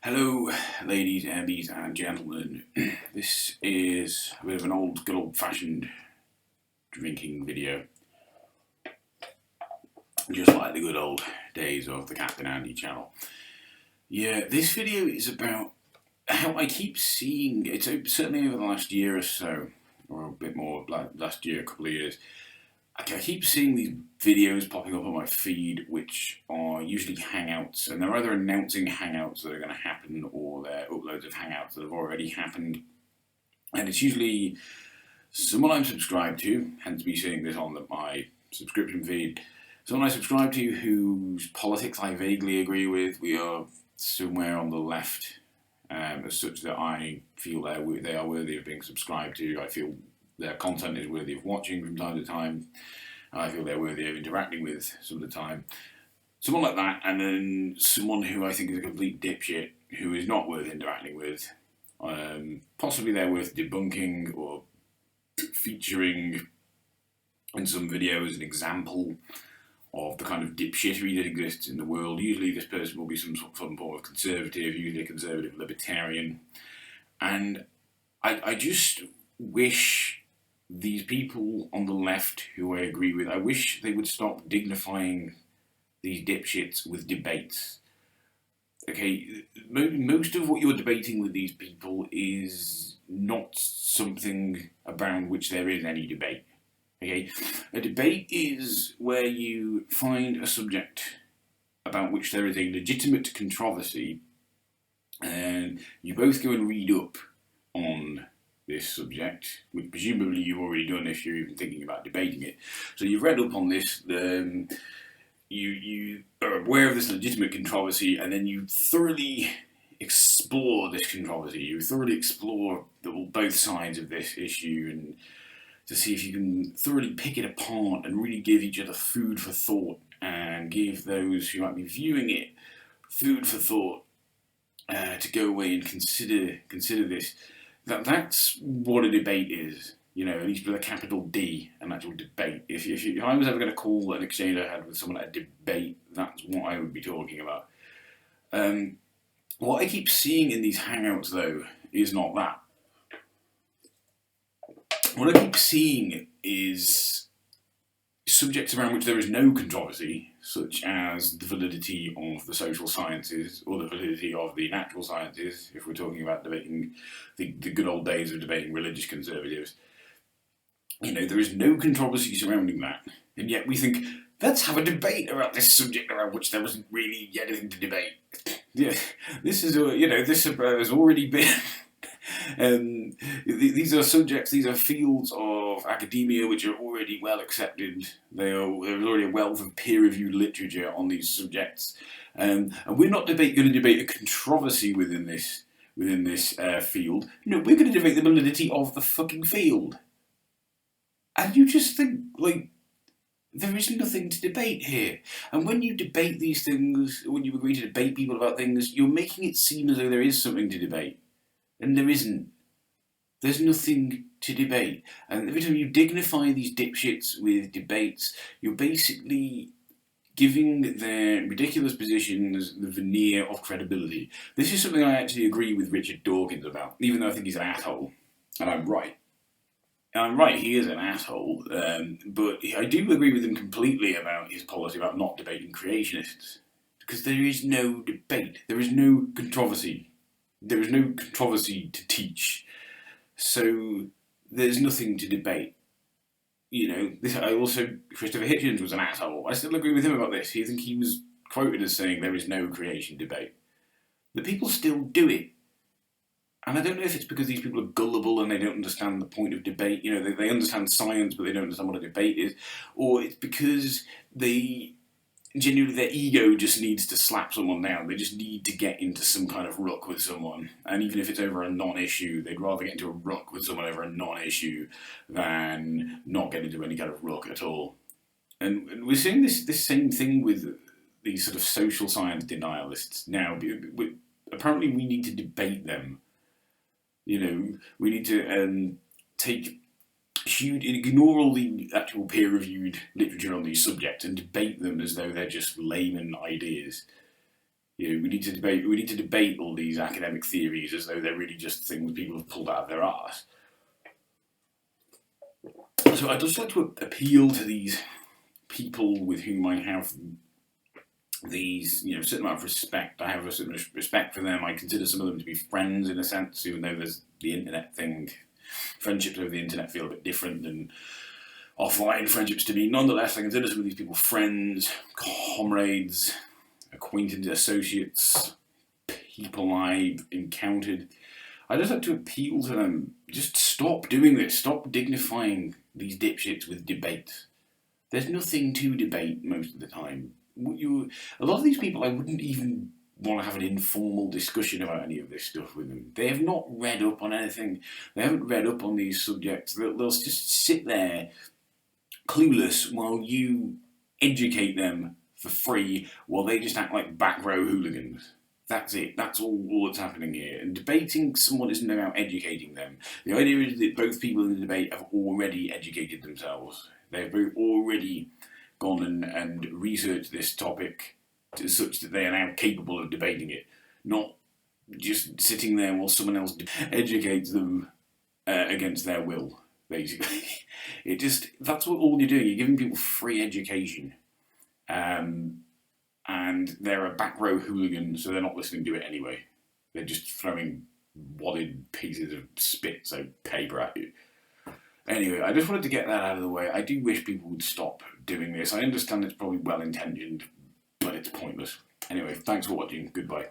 Hello, ladies, abbies, and gentlemen. This is a bit of an good old-fashioned drinking video, just like the good old days of the Captain Andy channel. Yeah, this video is about how I keep seeing, it's certainly over the last year or so, or a bit more, like last year, a couple of years, I keep seeing these videos popping up on my feed, which are usually hangouts, and they're either announcing hangouts that are going to happen, or they're uploads of hangouts that have already happened. And it's usually someone I'm subscribed to, hence me seeing this on my subscription feed. Someone I subscribe to whose politics I vaguely agree with. We are somewhere on the left, as such that I feel they are worthy of being subscribed to. I feel their content is worthy of watching from time to time. I feel they're worthy of interacting with some of the time. Someone like that, and then someone who I think is a complete dipshit, who is not worth interacting with. Possibly they're worth debunking or featuring in some video as an example of the kind of dipshittery that exists in the world. Usually this person will be some form of conservative, usually a conservative libertarian. And I just wish these people on the left who I agree with, I wish they would stop dignifying these dipshits with debates. Okay, most of what you're debating with these people is not something around which there is any debate. Okay, a debate is where you find a subject about which there is a legitimate controversy, and you both go and read up on this subject, which presumably you've already done if you're even thinking about debating it. So you've read up on this, you are aware of this legitimate controversy, and then you thoroughly explore this controversy. You thoroughly explore both sides of this issue, and to see if you can thoroughly pick it apart and really give each other food for thought, and give those who might be viewing it food for thought to go away and consider this. That's what a debate is, you know, at least with a capital D, an actual debate. If I was ever going to call an exchange I had with someone a debate, that's what I would be talking about. What I keep seeing in these hangouts, though, is not that. What I keep seeing is subjects around which there is no controversy, such as the validity of the social sciences or the validity of the natural sciences, if we're talking about debating the good old days of debating religious conservatives. You know, there is no controversy surrounding that, and yet we think, let's have a debate about this subject around which there wasn't really anything to debate. Yeah, this is, this has already been... these are subjects, these are fields of academia which are already well accepted. There's already a wealth of peer-reviewed literature on these subjects, and we're not going to debate a controversy within this field. No, we're going to debate the validity of the fucking field. And you just think, like, there is nothing to debate here. And when you debate these things, when you agree to debate people about things, you're making it seem as though there is something to debate. And there isn't. There's nothing to debate. And every time you dignify these dipshits with debates, you're basically giving their ridiculous positions the veneer of credibility. This is something I actually agree with Richard Dawkins about, even though I think he's an asshole. And I'm right. I'm right, he is an asshole, but I do agree with him completely about his policy about not debating creationists. Because there is no debate. There is no controversy. There is no controversy to teach, so there's nothing to debate. You know, Christopher Hitchens was an asshole. I still agree with him about this. I think he was quoted as saying there is no creation debate. The people still do it. And I don't know if it's because these people are gullible and they don't understand the point of debate. You know, they understand science, but they don't understand what a debate is. Or it's because genuinely their ego just needs to slap someone down. They just need to get into some kind of ruck with someone. And even if it's over a non-issue, they'd rather get into a ruck with someone over a non-issue than not get into any kind of ruck at all. And we're seeing this same thing with these sort of social science denialists now. Apparently we need to debate them. You know, we need to ignore all the actual peer-reviewed literature on these subjects and debate them as though they're just layman ideas. You know, we need to debate all these academic theories as though they're really just things people have pulled out of their arse. So I'd just like to appeal to these people with whom I have these, you know, certain amount of respect. I have a certain respect for them. I consider some of them to be friends in a sense, even though there's the internet thing. Friendships over the internet feel a bit different than offline friendships to me. Nonetheless, I consider some of these people friends, comrades, acquaintances, associates, people I've encountered. I just like to appeal to them. Just stop doing this. Stop dignifying these dipshits with debate. There's nothing to debate most of the time. A lot of these people, I wouldn't even want to have an informal discussion about any of this stuff with them. They have not read up on anything. They haven't read up on these subjects. They'll just sit there clueless while you educate them for free while they just act like back row hooligans. That's it. That's all that's happening here. And debating someone isn't about educating them. The idea is that both people in the debate have already educated themselves. They've both already gone and researched this topic to such that they are now capable of debating it, not just sitting there while someone else educates them against their will, basically. That's what all you're doing. You're giving people free education. And they're a back row hooligan, so they're not listening to it anyway. They're just throwing wadded pieces of spit, so paper at you. Anyway, I just wanted to get that out of the way. I do wish people would stop doing this. I understand it's probably well-intentioned, but it's pointless. Anyway, thanks for watching. Goodbye.